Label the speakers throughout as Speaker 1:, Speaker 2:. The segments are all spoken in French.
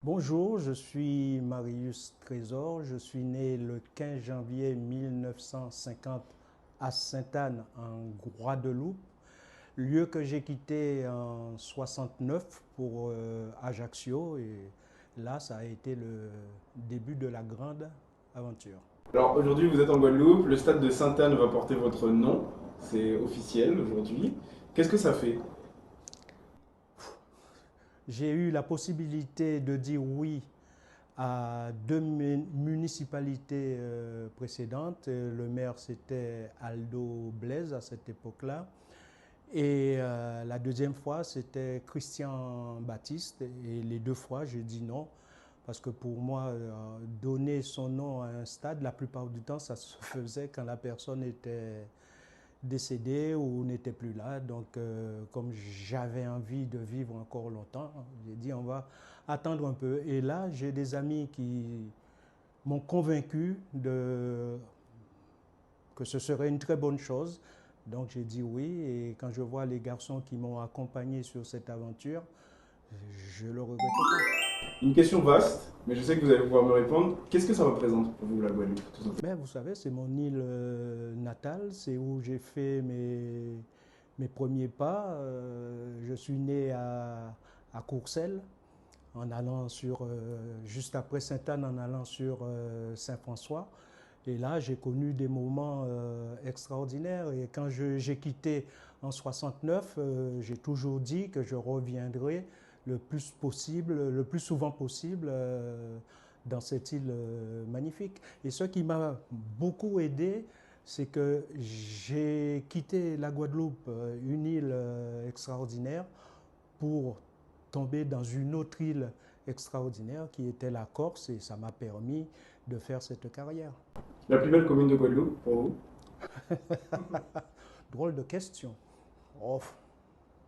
Speaker 1: Bonjour, je suis Marius Trésor. Je suis né le 15 janvier 1950 à Sainte-Anne, en Guadeloupe, lieu que j'ai quitté en 69 pour Ajaccio. Et là, ça a été le début de la grande aventure.
Speaker 2: Alors aujourd'hui, vous êtes en Guadeloupe, le stade de Sainte-Anne va porter votre nom, c'est officiel aujourd'hui. Qu'est-ce que ça fait?
Speaker 1: J'ai eu la possibilité de dire oui à deux municipalités précédentes. Le maire, c'était Aldo Blaise à cette époque-là. Et la deuxième fois, c'était Christian Baptiste. Et les deux fois, j'ai dit non. Parce que pour moi, donner son nom à un stade, la plupart du temps, ça se faisait quand la personne était décédée ou n'était plus là. Donc, comme j'avais envie de vivre encore longtemps, j'ai dit on va attendre un peu. Et là, j'ai des amis qui m'ont convaincu que ce serait une très bonne chose. Donc j'ai dit oui, et quand je vois les garçons qui m'ont accompagné sur cette aventure, je le regrette pas.
Speaker 2: Une question vaste, mais je sais que vous allez pouvoir me répondre. Qu'est-ce que ça représente pour vous la Guadeloupe, tout simplement?
Speaker 1: Mais vous savez, c'est mon île natale, c'est où j'ai fait mes premiers pas. Je suis né à Courcelles, en allant sur, juste après Sainte-Anne, en allant sur Saint-François. Et là, j'ai connu des moments extraordinaires. Et quand j'ai quitté en 69, j'ai toujours dit que je reviendrai le plus possible, le plus souvent possible dans cette île magnifique. Et ce qui m'a beaucoup aidé, c'est que j'ai quitté la Guadeloupe, une île extraordinaire, pour tomber dans une autre île extraordinaire qui était la Corse, et ça m'a permis de faire cette carrière.
Speaker 2: La plus belle commune de Guadeloupe pour vous?
Speaker 1: Drôle de question. Oh,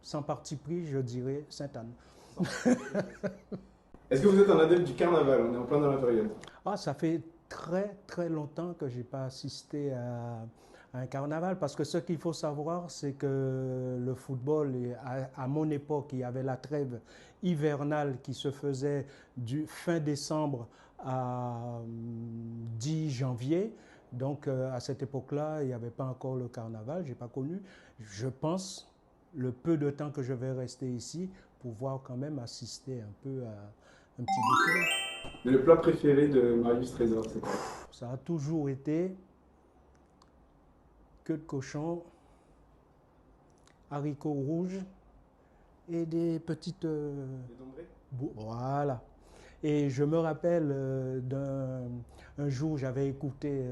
Speaker 1: sans parti pris, je dirais Sainte-Anne.
Speaker 2: Est-ce que vous êtes un adepte du carnaval? On est en plein dans la période.
Speaker 1: Ah, ça fait très très longtemps que je n'ai pas assisté à un carnaval, parce que ce qu'il faut savoir, c'est que le football, à mon époque, il y avait la trêve hivernale qui se faisait du fin décembre à 10 janvier. Donc à cette époque-là, il n'y avait pas encore le carnaval, je n'ai pas connu. Je pense, le peu de temps que je vais rester ici, pouvoir quand même assister un peu à un petit défilé.
Speaker 2: Mais le plat préféré de Marius Trésor, c'est quoi?
Speaker 1: Ça a toujours été queue de cochon, haricots rouges et des petites...
Speaker 2: Les Dombrés?
Speaker 1: voilà. Et je me rappelle d'un jour, j'avais écouté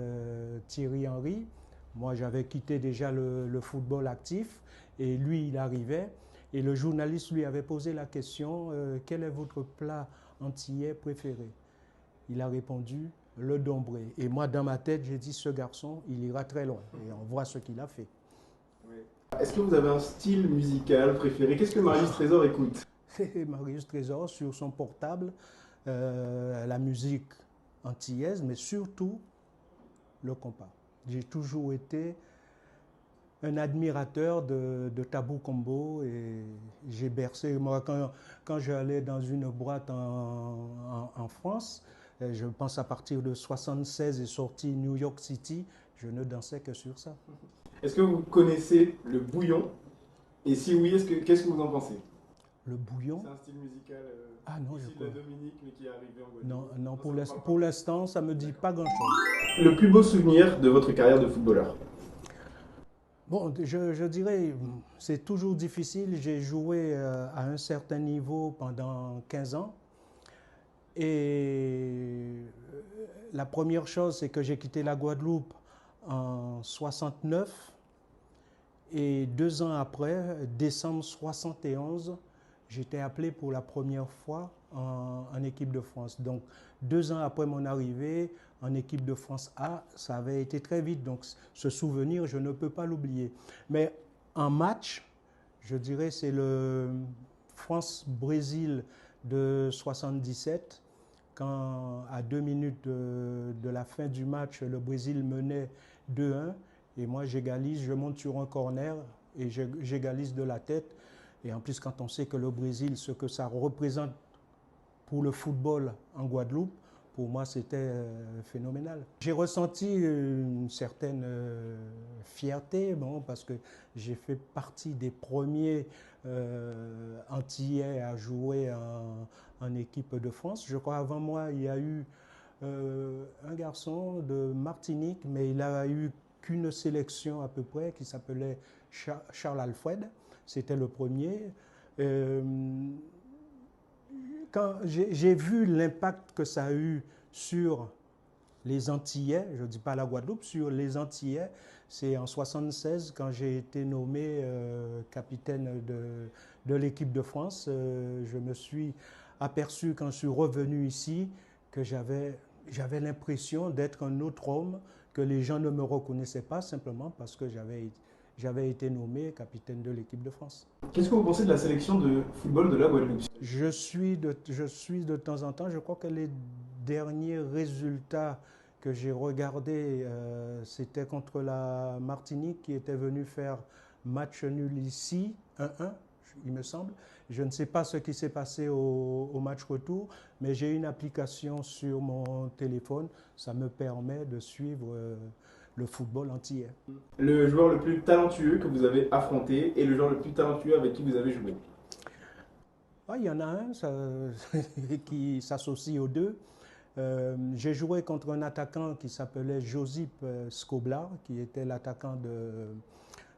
Speaker 1: Thierry Henry. Moi, j'avais quitté déjà le football actif, et lui, il arrivait. Et le journaliste lui avait posé la question, quel est votre plat antillais préféré? Il a répondu, le Dombré. Et moi, dans ma tête, j'ai dit, ce garçon, il ira très loin. Et on voit ce qu'il a fait.
Speaker 2: Oui. Est-ce que vous avez un style musical préféré? Qu'est-ce que Marius Trésor écoute?
Speaker 1: Marius Trésor, sur son portable, la musique antillaise, mais surtout le compas. J'ai toujours été un admirateur de Tabou Combo, et j'ai bercé. Moi, quand j'allais dans une boîte en France, je pense à partir de 76 et sorti New York City, je ne dansais que sur ça.
Speaker 2: Est-ce que vous connaissez le bouillon? Et si oui, qu'est-ce que vous en pensez?
Speaker 1: Le bouillon?
Speaker 2: C'est un style musical
Speaker 1: Ah non, je
Speaker 2: issu de la
Speaker 1: crois.
Speaker 2: Dominique, mais qui est arrivé en
Speaker 1: Non,
Speaker 2: Guadeloupe.
Speaker 1: non,
Speaker 2: Non, ça vous parle
Speaker 1: pour
Speaker 2: pas?
Speaker 1: l'instant, ça ne me dit
Speaker 2: D'accord.
Speaker 1: pas grand-chose.
Speaker 2: Le plus beau souvenir de votre carrière de footballeur?
Speaker 1: Bon, je dirais, c'est toujours difficile. J'ai joué à un certain niveau pendant 15 ans. Et la première chose, c'est que j'ai quitté la Guadeloupe en 69. Et 2 ans après, décembre 71, j'étais appelé pour la première fois en équipe de France. Donc 2 ans après mon arrivée en équipe de France A, ça avait été très vite. Donc ce souvenir, je ne peux pas l'oublier. Mais en match, je dirais c'est le France-Brésil de 77, quand à 2 minutes de la fin du match, le Brésil menait 2-1. Et moi, j'égalise, je monte sur un corner et j'égalise de la tête. Et en plus, quand on sait que le Brésil, ce que ça représente pour le football en Guadeloupe, pour moi, c'était phénoménal. J'ai ressenti une certaine fierté, bon, parce que j'ai fait partie des premiers Antillais à jouer en équipe de France. Je crois avant moi, il y a eu un garçon de Martinique, mais il n'a eu qu'une sélection à peu près qui s'appelait Charles Alfred. C'était le premier. Quand j'ai vu l'impact que ça a eu sur les Antillais, je ne dis pas la Guadeloupe, sur les Antillais, c'est en 1976 quand j'ai été nommé capitaine de l'équipe de France. Je me suis aperçu quand je suis revenu ici que j'avais l'impression d'être un autre homme, que les gens ne me reconnaissaient pas simplement parce que j'avais été nommé capitaine de l'équipe de France.
Speaker 2: Qu'est-ce que vous pensez de la sélection de football de la Guadeloupe?
Speaker 1: Je suis de temps en temps, je crois que les derniers résultats que j'ai regardés, c'était contre la Martinique qui était venue faire match nul ici, 1-1, il me semble. Je ne sais pas ce qui s'est passé au match retour, mais j'ai une application sur mon téléphone, ça me permet de suivre le football antillais.
Speaker 2: Le joueur le plus talentueux que vous avez affronté et le joueur le plus talentueux avec qui vous avez joué?
Speaker 1: Ah, il y en a un qui s'associe aux deux. J'ai joué contre un attaquant qui s'appelait Josip Skoblar, qui était l'attaquant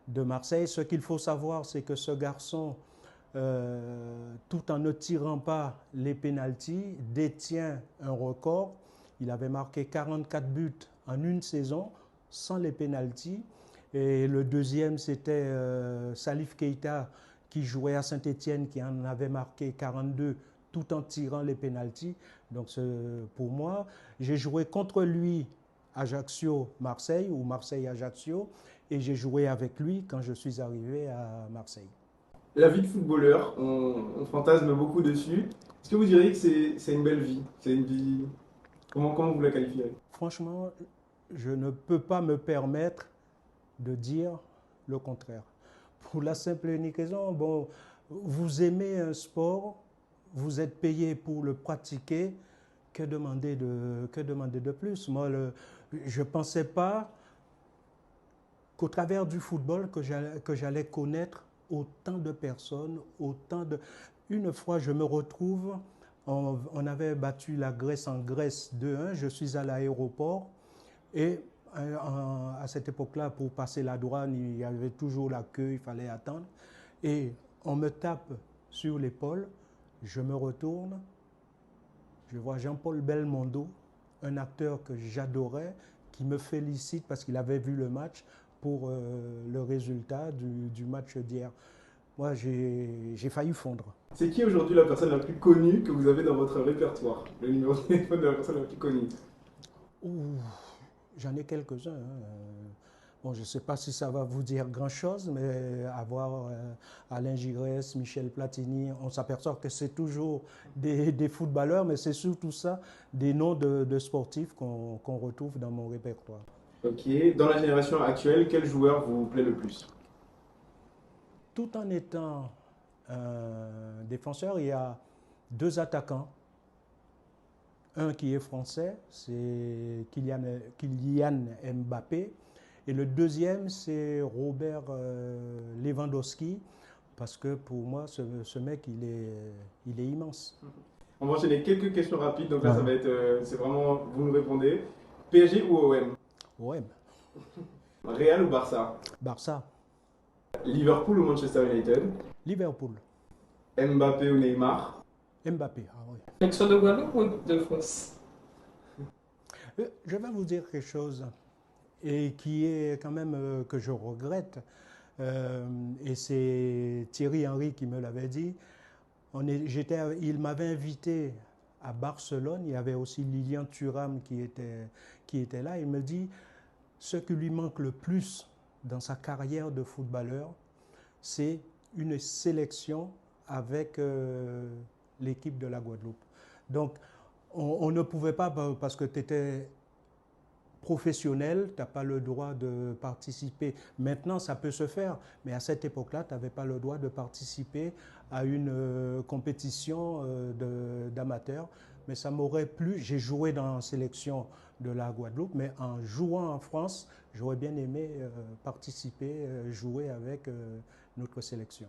Speaker 1: de Marseille. Ce qu'il faut savoir, c'est que ce garçon, tout en ne tirant pas les pénaltys, détient un record. Il avait marqué 44 buts en une saison sans les pénaltys. Et le deuxième, c'était Salif Keita, qui jouait à Saint-Étienne, qui en avait marqué 42 tout en tirant les pénaltys. Donc pour moi, j'ai joué contre lui Ajaccio-Marseille ou Marseille-Ajaccio et j'ai joué avec lui quand je suis arrivé à Marseille.
Speaker 2: La vie de footballeur, on fantasme beaucoup dessus. Est-ce que vous diriez que c'est une belle vie? C'est une vie... comment vous la qualifiez?
Speaker 1: Franchement, je ne peux pas me permettre de dire le contraire. Pour la simple et unique raison, bon, vous aimez un sport, vous êtes payé pour le pratiquer, que demander de plus? Moi, je ne pensais pas qu'au travers du football, que j'allais connaître autant de personnes, Une fois, je me retrouve, on avait battu la Grèce en Grèce 2-1, je suis à l'aéroport et à cette époque-là, pour passer la douane, il y avait toujours la queue, il fallait attendre. Et on me tape sur l'épaule, je me retourne, je vois Jean-Paul Belmondo, un acteur que j'adorais, qui me félicite parce qu'il avait vu le match pour le résultat du match d'hier. Moi, j'ai failli fondre.
Speaker 2: C'est qui aujourd'hui la personne la plus connue que vous avez dans votre répertoire? Le numéro de téléphone de la personne la plus connue?
Speaker 1: Ouh, j'en ai quelques-uns. Bon, je ne sais pas si ça va vous dire grand-chose, mais avoir Alain Giresse, Michel Platini, on s'aperçoit que c'est toujours des footballeurs, mais c'est surtout ça, des noms de sportifs qu'on retrouve dans mon répertoire.
Speaker 2: Ok. Dans la génération actuelle, quel joueur vous plaît le plus?
Speaker 1: Tout en étant un défenseur, il y a deux attaquants. Un qui est français, c'est Kylian Mbappé. Et le deuxième, c'est Robert Lewandowski, parce que pour moi, ce mec, il est immense.
Speaker 2: On va enchaîner quelques questions rapides, donc là,
Speaker 1: Ouais.
Speaker 2: ça va être, c'est vraiment, vous nous répondez. PSG ou OM?
Speaker 1: Ouais,
Speaker 2: Real ou Barça?
Speaker 1: Barça,
Speaker 2: Liverpool ou Manchester United?
Speaker 1: Liverpool,
Speaker 2: Mbappé ou Neymar?
Speaker 1: Mbappé. Ah oui.
Speaker 3: Sélection de Guadeloupe ou de France?
Speaker 1: Je vais vous dire quelque chose, et qui est quand même que je regrette, et c'est Thierry Henry qui me l'avait dit. Il m'avait invité à Barcelone, il y avait aussi Lilian Thuram qui était là. Il me dit, ce qui lui manque le plus dans sa carrière de footballeur, c'est une sélection avec l'équipe de la Guadeloupe. Donc, on ne pouvait pas, parce que tu étais professionnel, tu n'as pas le droit de participer. Maintenant, ça peut se faire, mais à cette époque-là, tu n'avais pas le droit de participer à une compétition d'amateurs. Mais ça m'aurait plu. J'ai joué dans la sélection de la Guadeloupe, mais en jouant en France, j'aurais bien aimé participer, jouer avec notre sélection.